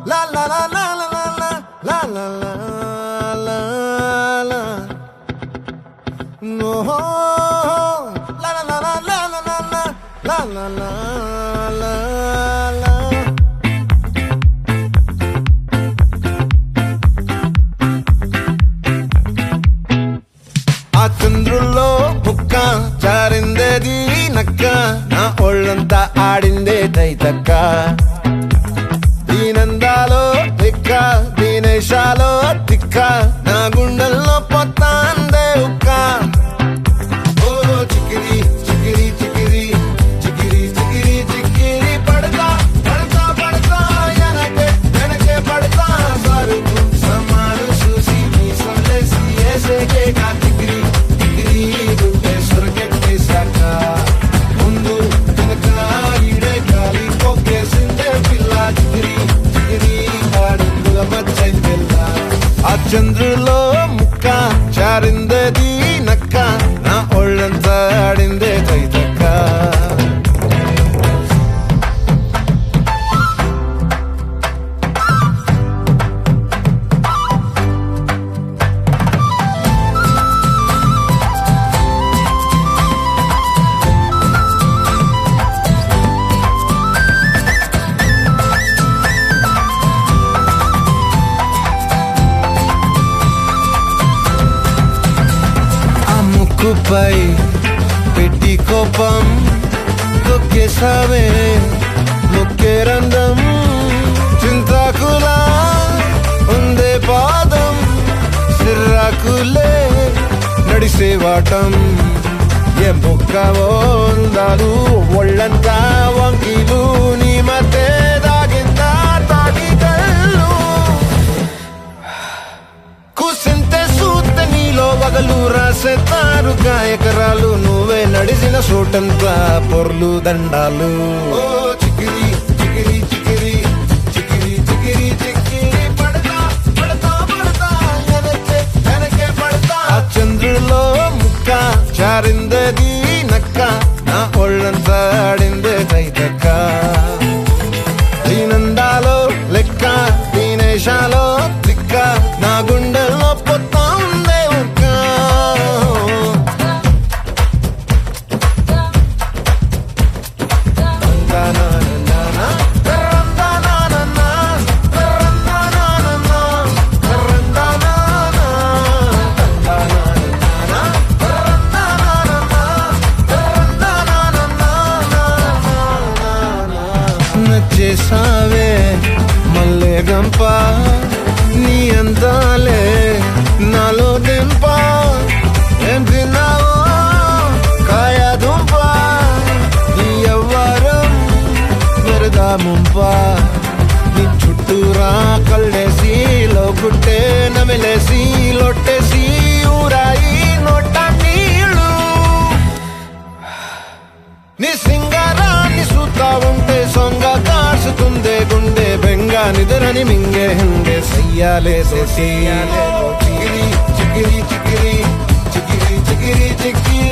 La la la la la la la la la la la. No. La la la la la la la la la la la la. ఆ చంద్రుల్లో బుక్క జారిందేది నక్క నా ఒళ్ళంతా ఆడిందే దైతక్క దీనందాలో తిక్క దీనేశాలో తిక్క నా గుండెల్లో పొత్తాందే ఉక్క ఓ చికిరి చికిరి చికిరి చికిరి చికిరి చికిరి పడతా పడతా పడతా ఎనకే ఎనకే పడతా సరుకు సమాను చూసి నీ సందేశి ఏసేకే కా చికిరి చికిరి గుండె సొరకెట్టేశాక ముందు వెనక ఈడే గాలి కొక్కేసిందే పిల్ల చికిరి చికిరి ఆడుందుల మచ్చంకెళ్ళ ఆ చంద్రులో ముక్క చారిందేది నక్క నా ఒళ్ళంతా ఆడిందే తైతక్క ముక్కుపై పెట్టి కోపం తొక్కేసావే ముక్కే రంధ్రం చింతాకులా ఉందే పాదం సిర్రాకులే నడిసే వాటం ఏ ముక్కవో అందాలు ఒళ్ళంతా వంకీలు నీ మధ్య దాగిందా తాగి కళ్ళు కూసింతే సూత్తే నీలో వగలు రాసేతారు గాయకరాలు నువ్వే నడిసిన చోటంతా పొర్లు దండాలు ఓ చికిరి చికిరి చికిరి చికిరి చికిరి చికిరి పడతా పడతా పడతా ఎనకే ఎనకే పడతా ఆ చంద్రులో ముక్క చారిందేది నక్క నా ఒళ్ళంతా ఆడిందే తైతక్క దీనందాలో లెక్క దీనేశాలో తిక్క నా గుండెల్లో పొత్తా ఉందే ఉక్క నచ్చేసావే మల్లె గంప నీ అందాలే నాలో దింప ఏం తిన్నావో కాయ దుంప నీ ఎవ్వరం వరదా ముంప నీ చుట్టూరా కళ్ళేసి లోగుట్టే నమిలేసి లొట్టేసి ఊరాయి నోట నీళ్ళు నీ సింగారాన్ని చూతా ఉంటే సొంగ కాసుతుందే గుండె బెంగ నిద్రని మింగే హండే సయ్యాలే చికిరి చికిరి చికిరి చికిరి చికిరి చికిరి